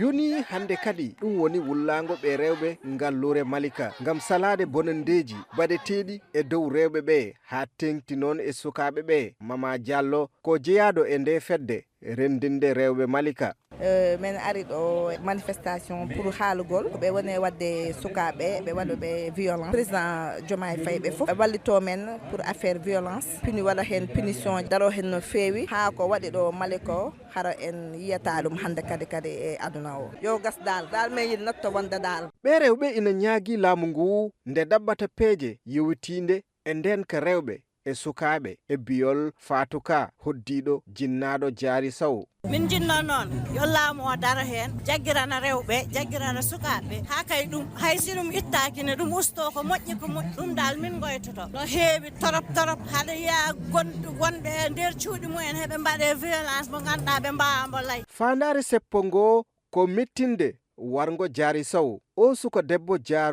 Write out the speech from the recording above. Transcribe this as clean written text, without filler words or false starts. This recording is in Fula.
yoni hande kadi ɗum woni wullago ɓe rewɓe ngallure Malika ngam salaade bonandeji baɗeteɗi e dow rewɓe ɓe ha tengti noon e sukaaɓe ɓe. Mama Diallo ko jeyaɗo e nde fedde rendinde rewɓe Malika. Men ari ɗo manifestation pour haalugol ko ɓe woni wadde sukaaɓe ɓe waɗoɓe violence. Président Diomaye Faye ɓe fof ɓe wallito men pour affaire violence puni waɗa hen punition daro hen no feewi ha ko waɗi ɗo Malika o hara en yiyata ɗum hande kadi e aduna o yo gas dal men yiɗi notto wonde dal. Ɓe rewɓe ina ñaagui laamu ngu nde ɗaɓɓata peeje yewtinde e nden ka rewɓe e sukaaɓe e biyol Fatuka hoddiɗo jinnaɗo Diary Sow. Min jinno noon yo laamu o dara hen jaggirana rewɓe jaggirana sukaaɓe ha kay ɗum hay si ɗum ittaki ne ɗum usto ko moƴƴi ko moƴƴi ɗum dal min goytoto no heewi torop haɗa yiya wonɓe e nder cuuɗi mumen heɓe mbaɗe violence mo ganduɗa ɓe mbawamo lay. Fandare seppo ngo ko mettinde warngo Diary Sow o suka debbo